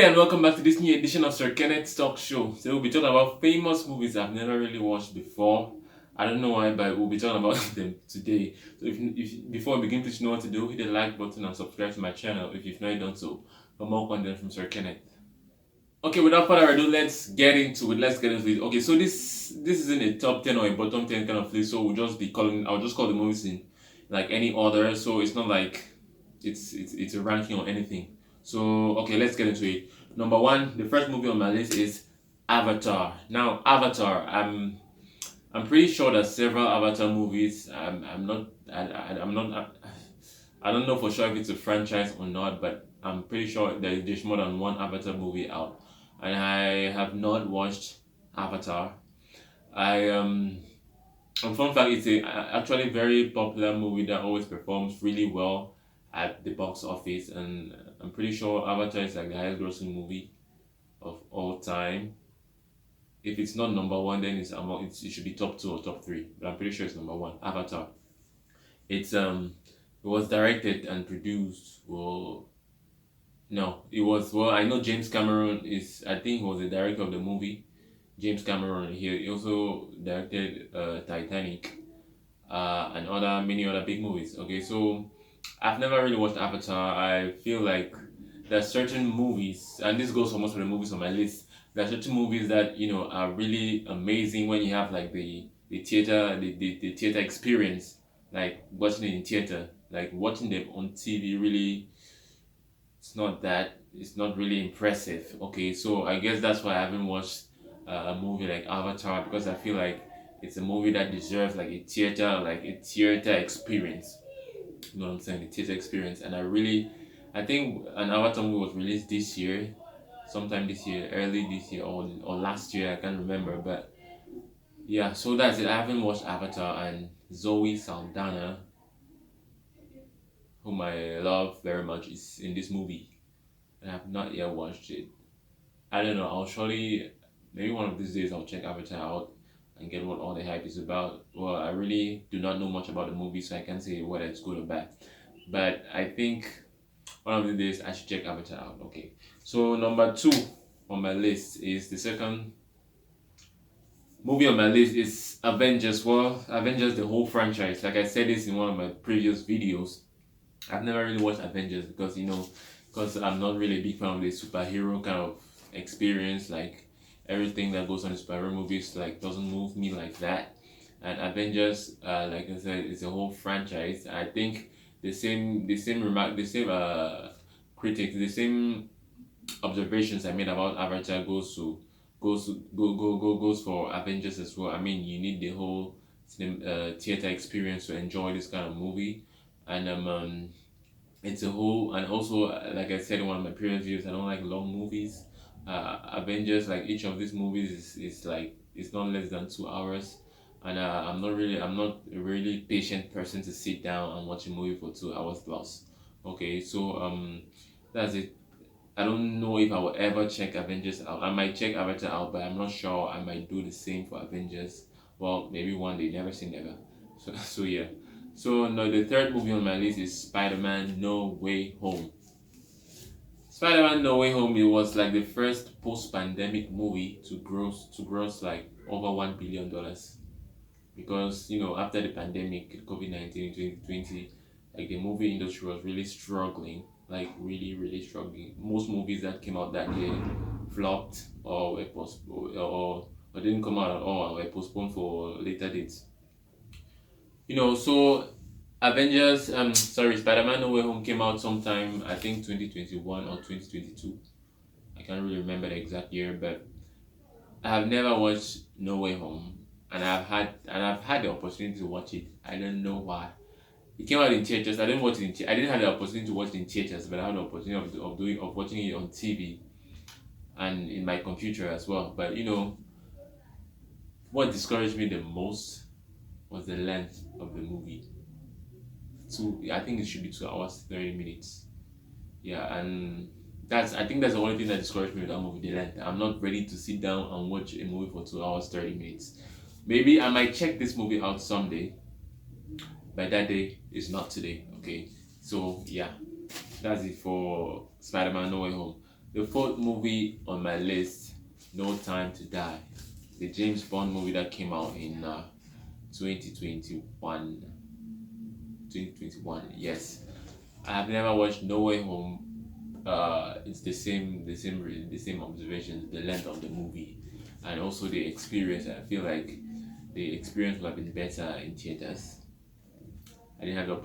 and welcome back to this new edition of Sir-Kenneth's talk show. So we'll be talking about famous movies I've never really watched before. I don't know why, but we'll be talking about them today. So if before we begin, please know what to do. Hit the like button and subscribe to my channel if you've not done so for more content from Sir-Kenneth. Okay, without further ado, let's get into it. Okay, so this isn't a top 10 or a bottom 10 kind of list, so I'll just call the movies in like any order. So it's not like it's a ranking or anything. So okay, let's get into it. Number one, the first movie on my list is Avatar. Now, Avatar, I'm pretty sure there's several Avatar movies. I don't know for sure if it's a franchise or not, but I'm pretty sure there's more than one Avatar movie out, and I have not watched Avatar. I And fun fact, it's actually very popular movie that always performs really well at the box office, and I'm pretty sure Avatar is like the highest grossing movie of all time. If it's not number one, then it should be top two or top three, but I'm pretty sure it's number one. Avatar. It was directed and produced. Well, no, it was well. I know James Cameron is. I think he was the director of the movie. James Cameron. He also directed Titanic, and many other big movies. Okay, so I've never really watched Avatar. I feel like there are certain movies, and this goes for most of the movies on my list. There are certain movies that are really amazing when you have like the theater experience, like watching it in theater, like watching them on TV. Really, it's not really impressive. Okay, so I guess that's why I haven't watched a movie like Avatar, because I feel like it's a movie that deserves like a theater experience. You know what I'm saying? The theater experience, and I think an Avatar movie was released this year, sometime this year, early this year, or last year. I can't remember, but yeah. So that's it. I haven't watched Avatar, and Zoe Saldana, whom I love very much, is in this movie, and I have not yet watched it. I don't know. I'll surely, maybe one of these days, I'll check Avatar out and get what all the hype is about. Well, I really do not know much about the movie, so I can't say whether it's good or bad. But I think one of the days I should check Avatar out. Okay. So number two on my list is the second movie on my list is Avengers. Well, Avengers, the whole franchise. Like I said this in one of my previous videos, I've never really watched Avengers because I'm not really a big fan of the superhero kind of experience. Like everything that goes on in superhero movies like doesn't move me like that. And Avengers, like I said, it's a whole franchise. I think the same observations I made about Avatar goes for Avengers as well. I mean, you need the whole theater experience to enjoy this kind of movie, and it's a whole. And also, like I said in one of my previous videos, I don't like long movies. Avengers, like each of these movies is like it's not less than 2 hours, and I'm not a really patient person to sit down and watch a movie for 2 hours plus. Okay, so that's it. I don't know if I will ever check Avengers out. I might check Avatar out, but I'm not sure I might do the same for Avengers. Well, maybe one day, never say never. So yeah. So no, the third movie on my list is Spider-Man No Way Home. Spider-Man No Way Home, it was like the first post-pandemic movie to gross like over $1 billion, because after the pandemic, COVID-19 in 2020, like the movie industry was really struggling, like really struggling. Most movies that came out that year flopped or were postponed, or didn't come out at all and were postponed for later dates. So Spider-Man No Way Home came out sometime, I think 2021 or 2022. I can't really remember the exact year, but I have never watched No Way Home, and I've had the opportunity to watch it. I don't know why. It came out in theaters. I didn't watch it I didn't have the opportunity to watch it in theaters, but I had the opportunity of watching it on TV and in my computer as well. But what discouraged me the most was the length of the movie. I think it should be 2 hours 30 minutes. Yeah, and I think that's the only thing that discouraged me with that movie, the length. I'm not ready to sit down and watch a movie for 2 hours 30 minutes. Maybe I might check this movie out someday, but that day is not today. Okay, so yeah, that's it for Spider-Man No Way Home. The fourth movie on my list, No Time to Die, the James Bond movie that came out in 2021. 2021, yes. I have never watched No Way Home. It's the same observations, the length of the movie, and also the experience. I feel like the experience would have been better in theaters. I didn't have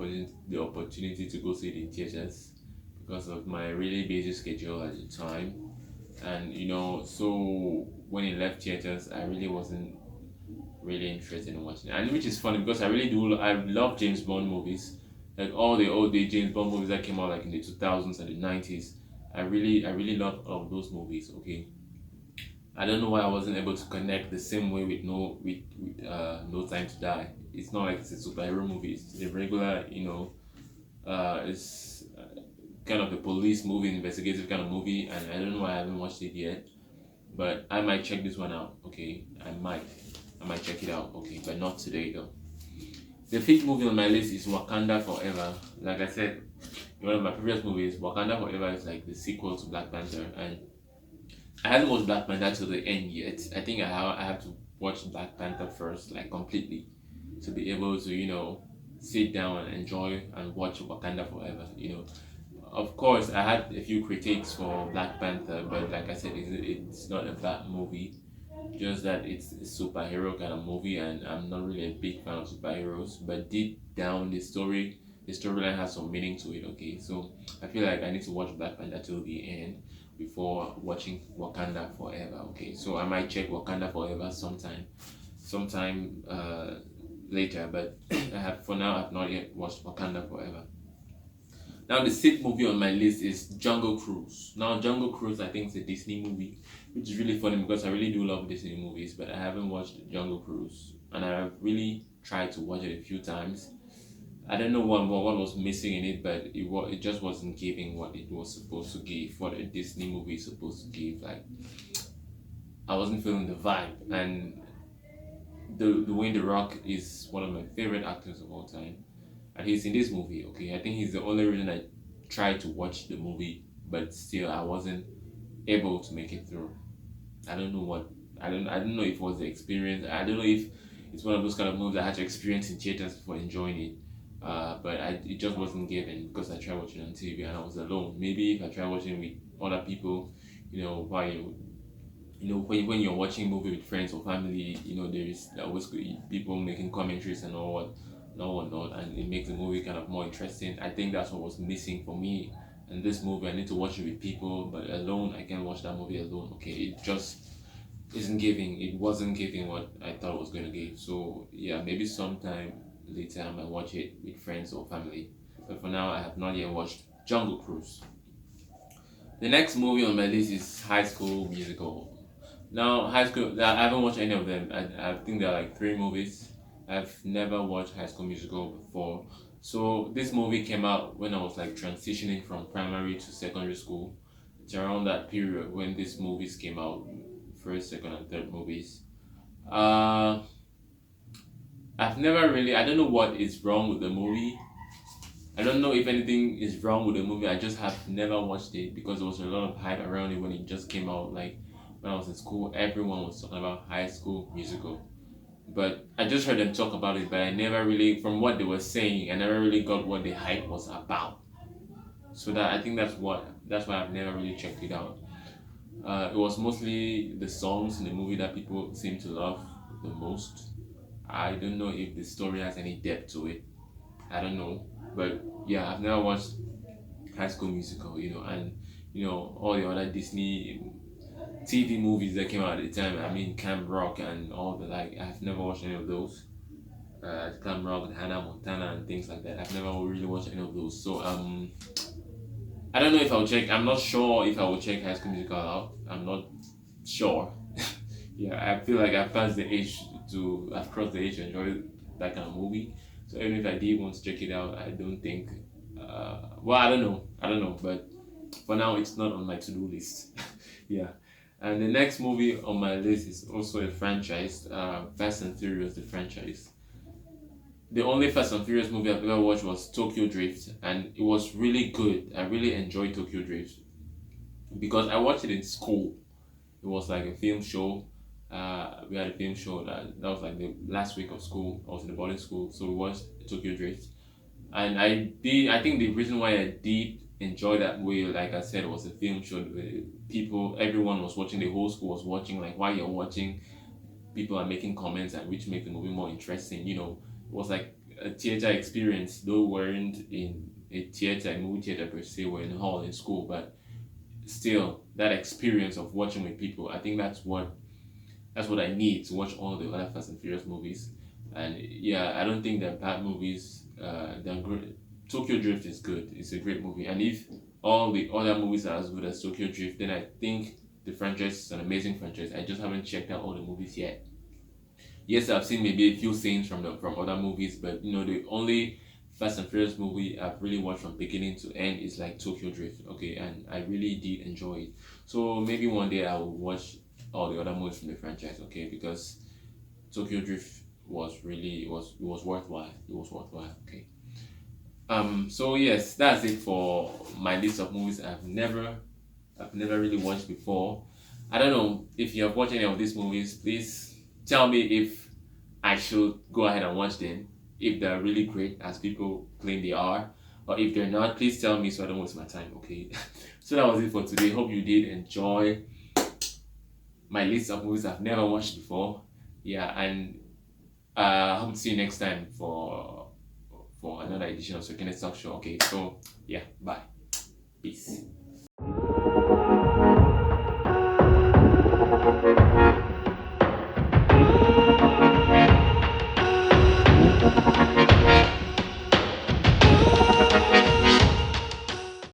the opportunity to go see it in theaters because of my really busy schedule at the time. And so when it left theaters, I really wasn't really interested in watching it. And which is funny because I love James Bond movies. Like all the old day James Bond movies that came out like in the 2000s and the 90s. I really love all of those movies, okay? I don't know why I wasn't able to connect the same way with No Time to Die. It's not like it's a superhero movie. It's a regular, it's kind of a police movie, investigative kind of movie, and I don't know why I haven't watched it yet. But I might check this one out. Okay, I might check it out. Okay, but not today though. The fifth movie on my list is Wakanda Forever. Like I said, in one of my previous movies, Wakanda Forever is like the sequel to Black Panther, and I haven't watched Black Panther to the end yet. I think I have to watch Black Panther first, like completely, to be able to sit down and enjoy and watch Wakanda Forever. Of course, I had a few critiques for Black Panther, but like I said, it's not a bad movie. Just that it's a superhero kind of movie, and I'm not really a big fan of superheroes. But deep down, the storyline has some meaning to it. Okay, so I feel like I need to watch Black Panther till the end before watching Wakanda Forever. Okay, so I might check Wakanda Forever sometime later. But for now, I've not yet watched Wakanda Forever. Now, the sixth movie on my list is Jungle Cruise. Now, Jungle Cruise, I think, is a Disney movie, which is really funny because I really do love Disney movies, but I haven't watched Jungle Cruise, and I've really tried to watch it a few times. I don't know what was missing in it, but it just wasn't giving what it was supposed to give, what a Disney movie is supposed to give. Like, I wasn't feeling the vibe, and the Dwayne The Rock is one of my favorite actors of all time, and he's in this movie. Okay, I think he's the only reason I tried to watch the movie, but still I wasn't able to make it through. I don't know what I don't know if it was the experience. I don't know if it's one of those kind of movies I had to experience in theaters before enjoying it. But it just wasn't given because I tried watching on TV and I was alone. Maybe if I tried watching with other people, while when you're watching a movie with friends or family, there is always people making commentaries and all what, no whatnot, and it makes the movie kind of more interesting. I think that's what was missing for me. And this movie, I need to watch it with people, but alone, I can't watch that movie alone. Okay, it just isn't giving. It wasn't giving what I thought it was gonna give. So yeah, maybe sometime later I might watch it with friends or family. But for now, I have not yet watched Jungle Cruise. The next movie on my list is High School Musical. Now, High School, I haven't watched any of them. I think there are like three movies. I've never watched High School Musical before. So this movie came out when I was like transitioning from primary to secondary school. It's around that period when these movies came out, first, second, and third movies. Uh, I've never really. I don't know what is wrong with the movie. I don't know if anything is wrong with the movie. I just have never watched it because there was a lot of hype around it when it just came out. Like when I was in school, everyone was talking about High School Musical. But I just heard them talk about it, but I never really, from what they were saying, I never really got what the hype was about. So that I think that's why I've never really checked it out. It was mostly the songs in the movie that people seem to love the most. I don't know if the story has any depth to it. I don't know, but yeah, I've never watched High School Musical, and all the other Disney TV movies that came out at the time. I mean, Camp Rock and all the like. I've never watched any of those. Camp Rock, Hannah Montana, and things like that. I've never really watched any of those. So I don't know if I'll check. I'm not sure if I will check High School Musical out. I'm not sure. Yeah, I feel like I've crossed the age to enjoy that kind of movie. So even if I did want to check it out, I don't think. Well, I don't know, but for now, it's not on my to-do list. Yeah. And the next movie on my list is also a franchise, Fast and Furious, the franchise. The only Fast and Furious movie I've ever watched was Tokyo Drift, and it was really good. I really enjoyed Tokyo Drift. because I watched it in school. It was like a film show. We had a film show that was like the last week of school. I was in the boarding school, so we watched Tokyo Drift, and I did. I think the reason why I did enjoy that movie, like I said, was a film show. People, everyone was watching. The whole school was watching. Like while you're watching, people are making comments, and which make the movie more interesting. It was like a theater experience. Though we weren't in a theater, a movie theater per se, we're in a hall in school, but still that experience of watching with people, I think that's what I need to watch all the other Fast and Furious movies. And yeah, I don't think they're bad movies. They're great. Tokyo Drift is good. It's a great movie. And if all the other movies are as good as Tokyo Drift, then I think the franchise is an amazing franchise. I just haven't checked out all the movies yet. Yes, I've seen maybe a few scenes from other movies, but the only Fast and Furious movie I've really watched from beginning to end is like Tokyo Drift. Okay, and I really did enjoy it. So maybe one day I will watch all the other movies from the franchise. Okay, because Tokyo Drift was worthwhile. It was worthwhile. Okay. So yes, that's it for my list of movies I've never really watched before. I don't know if you have watched any of these movies. Please tell me if I should go ahead and watch them. If they're really great as people claim they are, or if they're not, please tell me so I don't waste my time. Okay. So that was it for today. Hope you did enjoy my list of movies I've never watched before. Yeah, and hope to see you next time for another edition of Sir-Kenneth Talk Show. Okay, so yeah, bye. Peace.